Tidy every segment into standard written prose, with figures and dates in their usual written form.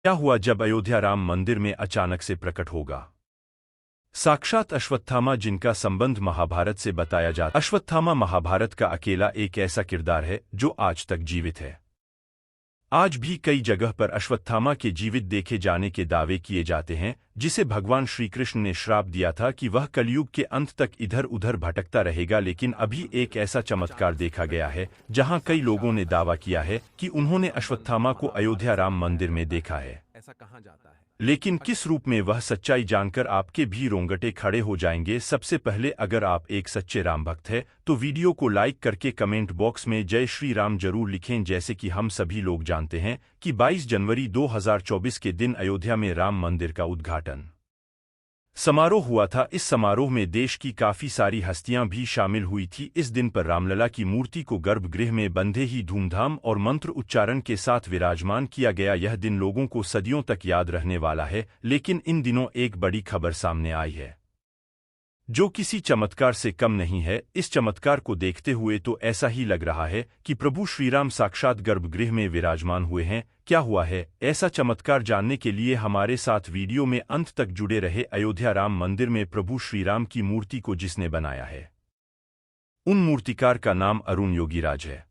क्या हुआ जब अयोध्या राम मंदिर में अचानक से प्रकट होगा साक्षात अश्वत्थामा, जिनका संबंध महाभारत से बताया जाता। अश्वत्थामा महाभारत का अकेला एक ऐसा किरदार है जो आज तक जीवित है। आज भी कई जगह पर अश्वत्थामा के जीवित देखे जाने के दावे किए जाते हैं, जिसे भगवान श्री कृष्ण ने श्राप दिया था कि वह कलयुग के अंत तक इधर उधर भटकता रहेगा। लेकिन अभी एक ऐसा चमत्कार देखा गया है जहां कई लोगों ने दावा किया है कि उन्होंने अश्वत्थामा को अयोध्या राम मंदिर में देखा है। ऐसा कहा जाता है। लेकिन किस रूप में, वह सच्चाई जानकर आपके भी रोंगटे खड़े हो जाएंगे। सबसे पहले, अगर आप एक सच्चे राम भक्त हैं तो वीडियो को लाइक करके कमेंट बॉक्स में जय श्री राम जरूर लिखें। जैसे कि हम सभी लोग जानते हैं कि 22 जनवरी 2024 के दिन अयोध्या में राम मंदिर का उद्घाटन समारोह हुआ था। इस समारोह में देश की काफी सारी हस्तियां भी शामिल हुई थी। इस दिन पर रामलला की मूर्ति को गर्भगृह में बंधे ही धूमधाम और मंत्र उच्चारण के साथ विराजमान किया गया। यह दिन लोगों को सदियों तक याद रहने वाला है। लेकिन इन दिनों एक बड़ी खबर सामने आई है जो किसी चमत्कार से कम नहीं है। इस चमत्कार को देखते हुए तो ऐसा ही लग रहा है कि प्रभु श्रीराम साक्षात गर्भगृह में विराजमान हुए हैं। क्या हुआ है ऐसा चमत्कार जानने के लिए हमारे साथ वीडियो में अंत तक जुड़े रहे। अयोध्या राम मंदिर में प्रभु श्रीराम की मूर्ति को जिसने बनाया है, उन मूर्तिकार का नाम अरुण योगीराज है।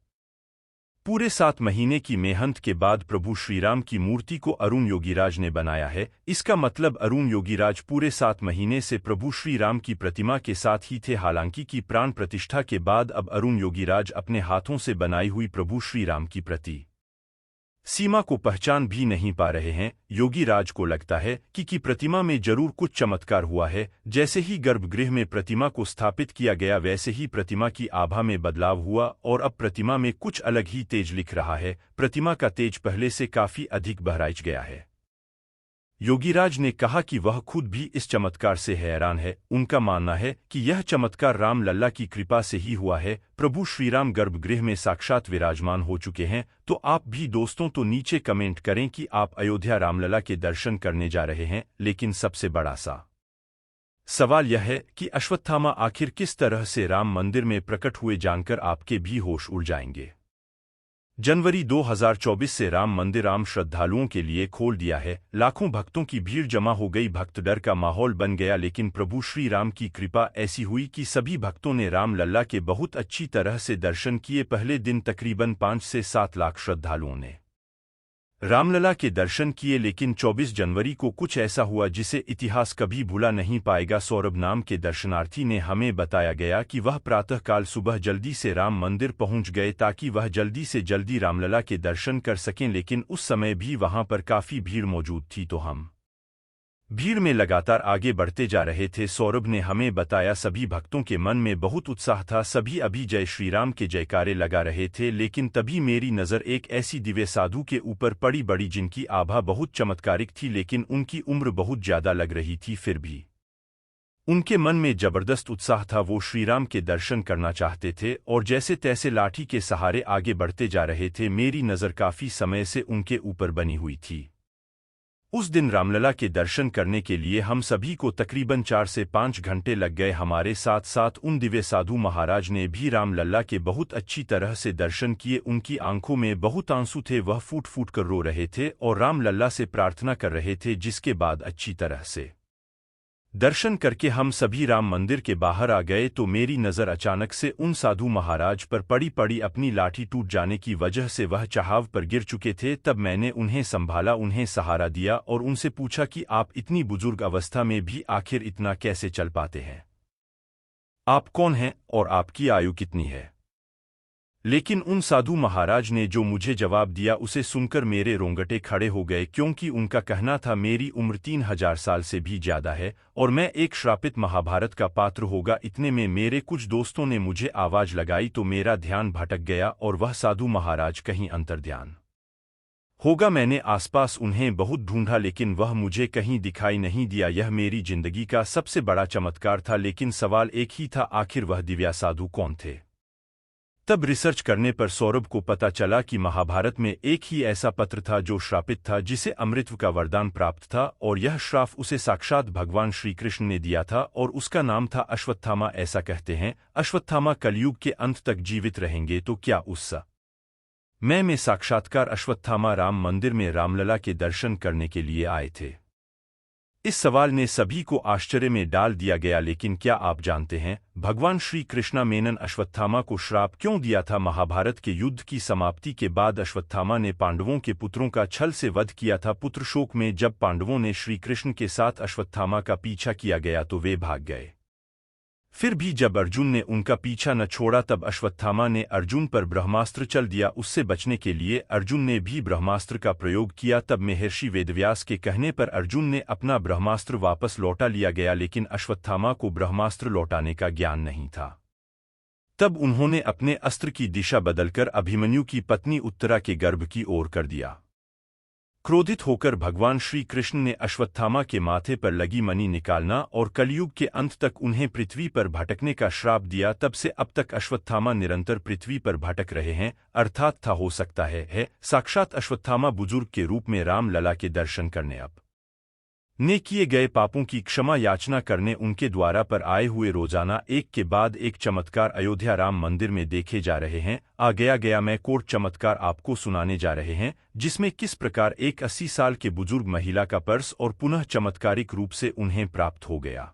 पूरे 7 महीने की मेहनत के बाद प्रभु श्रीराम की मूर्ति को अरुण योगीराज ने बनाया है। इसका मतलब अरुण योगीराज पूरे 7 महीने से प्रभु श्रीराम की प्रतिमा के साथ ही थे। हालांकि की प्राण प्रतिष्ठा के बाद अब अरुण योगीराज अपने हाथों से बनाई हुई प्रभु श्रीराम की सीमा को पहचान भी नहीं पा रहे हैं। योगीराज को लगता है कि प्रतिमा में जरूर कुछ चमत्कार हुआ है। जैसे ही गर्भगृह में प्रतिमा को स्थापित किया गया, वैसे ही प्रतिमा की आभा में बदलाव हुआ और अब प्रतिमा में कुछ अलग ही तेज लिख रहा है। प्रतिमा का तेज पहले से काफी अधिक बहराइच गया है। योगीराज ने कहा कि वह खुद भी इस चमत्कार से हैरान है। उनका मानना है कि यह चमत्कार राम लल्ला की कृपा से ही हुआ है। प्रभु श्रीराम गर्भगृह में साक्षात विराजमान हो चुके हैं। तो आप भी दोस्तों तो नीचे कमेंट करें कि आप अयोध्या रामलला के दर्शन करने जा रहे हैं। लेकिन सबसे बड़ा सवाल यह है कि अश्वत्थामा आखिर किस तरह से राम मंदिर में प्रकट हुए, जानकर आपके भी होश उड़ जाएंगे। जनवरी 2024 से राम मंदिर आम श्रद्धालुओं के लिए खोल दिया है। लाखों भक्तों की भीड़ जमा हो गई। भक्त डर का माहौल बन गया। लेकिन प्रभु श्री राम की कृपा ऐसी हुई कि सभी भक्तों ने राम लल्ला के बहुत अच्छी तरह से दर्शन किए। पहले दिन तकरीबन 5 से 7 लाख श्रद्धालुओं ने रामलला के दर्शन किए। लेकिन 24 जनवरी को कुछ ऐसा हुआ जिसे इतिहास कभी भुला नहीं पाएगा। सौरभ नाम के दर्शनार्थी ने हमें बताया गया कि वह प्रातःकाल सुबह जल्दी से राम मंदिर पहुंच गए ताकि वह जल्दी से जल्दी रामलला के दर्शन कर सकें। लेकिन उस समय भी वहां पर काफी भीड़ मौजूद थी, तो हम भीड़ में लगातार आगे बढ़ते जा रहे थे। सौरभ ने हमें बताया सभी भक्तों के मन में बहुत उत्साह था। सभी अभी जय श्रीराम के जयकारे लगा रहे थे। लेकिन तभी मेरी नज़र एक ऐसी दिव्य साधु के ऊपर पड़ी, बड़ी जिनकी आभा बहुत चमत्कारिक थी। लेकिन उनकी उम्र बहुत ज्यादा लग रही थी। फिर भी उनके मन में जबरदस्त उत्साह था। वो श्रीराम के दर्शन करना चाहते थे और जैसे तैसे लाठी के सहारे आगे बढ़ते जा रहे थे। मेरी नज़र काफी समय से उनके ऊपर बनी हुई थी। उस दिन रामलला के दर्शन करने के लिए हम सभी को तकरीबन 4 से 5 घंटे लग गए। हमारे साथ साथ उन दिव्य साधु महाराज ने भी रामलला के बहुत अच्छी तरह से दर्शन किए। उनकी आंखों में बहुत आंसू थे। वह फूट फूट कर रो रहे थे और रामलला से प्रार्थना कर रहे थे। जिसके बाद अच्छी तरह से दर्शन करके हम सभी राम मंदिर के बाहर आ गए तो मेरी नज़र अचानक से उन साधु महाराज पर पड़ी। अपनी लाठी टूट जाने की वजह से वह चढ़ाव पर गिर चुके थे। तब मैंने उन्हें संभाला, उन्हें सहारा दिया और उनसे पूछा कि आप इतनी बुजुर्ग अवस्था में भी आखिर इतना कैसे चल पाते हैं? आप कौन हैं और आपकी आयु कितनी है? लेकिन उन साधु महाराज ने जो मुझे जवाब दिया उसे सुनकर मेरे रोंगटे खड़े हो गए, क्योंकि उनका कहना था मेरी उम्र 3000 साल से भी ज्यादा है और मैं एक श्रापित महाभारत का पात्र होगा। इतने में मेरे कुछ दोस्तों ने मुझे आवाज लगाई तो मेरा ध्यान भटक गया और वह साधु महाराज कहीं अंतर्ध्यान होगा। मैंने आसपास उन्हें बहुत ढूंढा लेकिन वह मुझे कहीं दिखाई नहीं दिया। यह मेरी जिंदगी का सबसे बड़ा चमत्कार था। लेकिन सवाल एक ही था, आखिर वह दिव्या साधु कौन थे? तब रिसर्च करने पर सौरभ को पता चला कि महाभारत में एक ही ऐसा पत्र था जो श्रापित था, जिसे अमृत का वरदान प्राप्त था और यह श्राप उसे साक्षात भगवान श्री कृष्ण ने दिया था और उसका नाम था अश्वत्थामा। ऐसा कहते हैं अश्वत्थामा कलयुग के अंत तक जीवित रहेंगे। तो क्या उस में साक्षात्कार अश्वत्थामा राम मंदिर में रामलला के दर्शन करने के लिए आए थे। इस सवाल ने सभी को आश्चर्य में डाल दिया गया, लेकिन क्या आप जानते हैं भगवान श्री कृष्ण मेनन अश्वत्थामा को श्राप क्यों दिया था? महाभारत के युद्ध की समाप्ति के बाद अश्वत्थामा ने पांडवों के पुत्रों का छल से वध किया था। पुत्र शोक में जब पांडवों ने श्री कृष्ण के साथ अश्वत्थामा का पीछा किया गया तो वे भाग गए। फिर भी जब अर्जुन ने उनका पीछा न छोड़ा तब अश्वत्थामा ने अर्जुन पर ब्रह्मास्त्र चल दिया। उससे बचने के लिए अर्जुन ने भी ब्रह्मास्त्र का प्रयोग किया। तब महर्षि वेदव्यास के कहने पर अर्जुन ने अपना ब्रह्मास्त्र वापस लौटा लिया गया, लेकिन अश्वत्थामा को ब्रह्मास्त्र लौटाने का ज्ञान नहीं था। तब उन्होंने अपने अस्त्र की दिशा बदलकर अभिमन्यु की पत्नी उत्तरा के गर्भ की ओर कर दिया। क्रोधित होकर भगवान श्री कृष्ण ने अश्वत्थामा के माथे पर लगी मणि निकालना और कलयुग के अंत तक उन्हें पृथ्वी पर भटकने का श्राप दिया। तब से अब तक अश्वत्थामा निरंतर पृथ्वी पर भटक रहे हैं, अर्थात था हो सकता है साक्षात अश्वत्थामा बुजुर्ग के रूप में राम लला के दर्शन करने अब ने किए गए पापों की क्षमा याचना करने उनके द्वारा पर आए हुए रोजाना एक के बाद एक चमत्कार अयोध्या राम मंदिर में देखे जा रहे हैं। आ गया मैं कोर्ट चमत्कार आपको सुनाने जा रहे हैं, जिसमें किस प्रकार एक 80 साल के बुजुर्ग महिला का पर्स और पुनः चमत्कारिक रूप से उन्हें प्राप्त हो गया।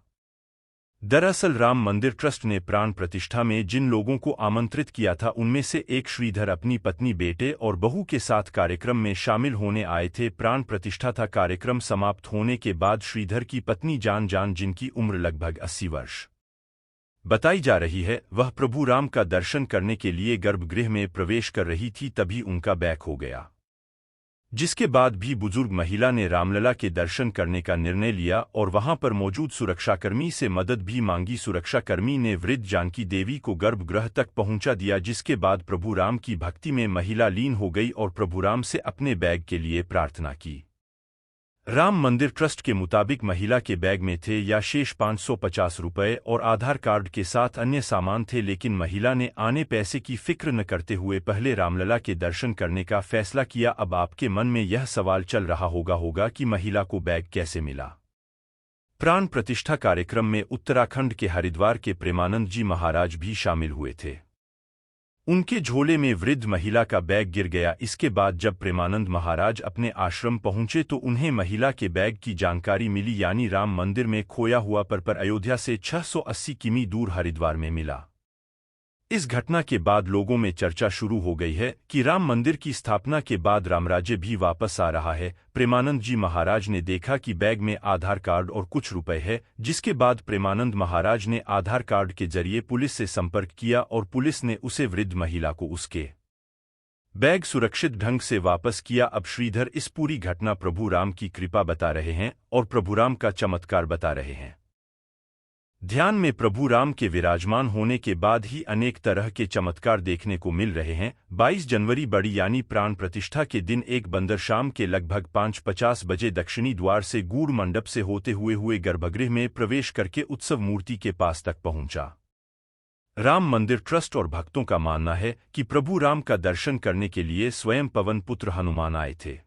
दरअसल राम मंदिर ट्रस्ट ने प्राण प्रतिष्ठा में जिन लोगों को आमंत्रित किया था उनमें से एक श्रीधर अपनी पत्नी, बेटे और बहू के साथ कार्यक्रम में शामिल होने आए थे। प्राण प्रतिष्ठा था। कार्यक्रम समाप्त होने के बाद श्रीधर की पत्नी जान जिनकी उम्र लगभग 80 वर्ष बताई जा रही है, वह प्रभु राम का दर्शन करने के लिए गर्भगृह में प्रवेश कर रही थी। तभी उनका बैक हो गया, जिसके बाद भी बुजुर्ग महिला ने रामलला के दर्शन करने का निर्णय लिया और वहां पर मौजूद सुरक्षाकर्मी से मदद भी मांगी। सुरक्षाकर्मी ने वृद्ध जानकी देवी को गर्भगृह तक पहुंचा दिया, जिसके बाद प्रभु राम की भक्ति में महिला लीन हो गई और प्रभु राम से अपने बैग के लिए प्रार्थना की। राम मंदिर ट्रस्ट के मुताबिक महिला के बैग में थे या शेष 550 रुपये और आधार कार्ड के साथ अन्य सामान थे, लेकिन महिला ने आने पैसे की फिक्र न करते हुए पहले रामलला के दर्शन करने का फैसला किया। अब आपके मन में यह सवाल चल रहा होगा कि महिला को बैग कैसे मिला। प्राण प्रतिष्ठा कार्यक्रम में उत्तराखंड के हरिद्वार के प्रेमानंद जी महाराज भी शामिल हुए थे। उनके झोले में वृद्ध महिला का बैग गिर गया। इसके बाद जब प्रेमानंद महाराज अपने आश्रम पहुंचे तो उन्हें महिला के बैग की जानकारी मिली, यानी राम मंदिर में खोया हुआ पर अयोध्या से 680 किमी दूर हरिद्वार में मिला। इस घटना के बाद लोगों में चर्चा शुरू हो गई है कि राम मंदिर की स्थापना के बाद रामराज्य भी वापस आ रहा है। प्रेमानंद जी महाराज ने देखा कि बैग में आधार कार्ड और कुछ रुपए है, जिसके बाद प्रेमानंद महाराज ने आधार कार्ड के जरिए पुलिस से संपर्क किया और पुलिस ने उसे वृद्ध महिला को उसके बैग सुरक्षित ढंग से वापस किया। अब श्रीधर इस पूरी घटना प्रभु राम की कृपा बता रहे हैं और प्रभु राम का चमत्कार बता रहे हैं। ध्यान में प्रभु राम के विराजमान होने के बाद ही अनेक तरह के चमत्कार देखने को मिल रहे हैं। 22 जनवरी बड़ी यानी प्राण प्रतिष्ठा के दिन एक बंदर शाम के लगभग 5:50 बजे दक्षिणी द्वार से गूढ़ मंडप से होते हुए गर्भगृह में प्रवेश करके उत्सव मूर्ति के पास तक पहुंचा। राम मंदिर ट्रस्ट और भक्तों का मानना है कि प्रभु राम का दर्शन करने के लिए स्वयं पवन पुत्र हनुमान आए थे।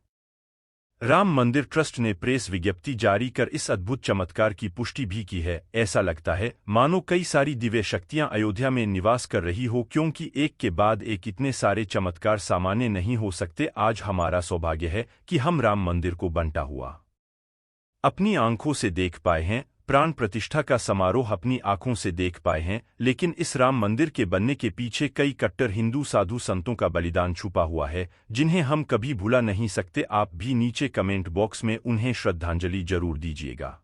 राम मंदिर ट्रस्ट ने प्रेस विज्ञप्ति जारी कर इस अद्भुत चमत्कार की पुष्टि भी की है। ऐसा लगता है मानो कई सारी दिव्य शक्तियां अयोध्या में निवास कर रही हो, क्योंकि एक के बाद एक इतने सारे चमत्कार सामान्य नहीं हो सकते। आज हमारा सौभाग्य है कि हम राम मंदिर को बनता हुआ अपनी आंखों से देख पाए हैं, प्राण प्रतिष्ठा का समारोह अपनी आंखों से देख पाए हैं, लेकिन इस राम मंदिर के बनने के पीछे कई कट्टर हिंदू साधु संतों का बलिदान छुपा हुआ है, जिन्हें हम कभी भुला नहीं सकते। आप भी नीचे कमेंट बॉक्स में उन्हें श्रद्धांजलि जरूर दीजिएगा।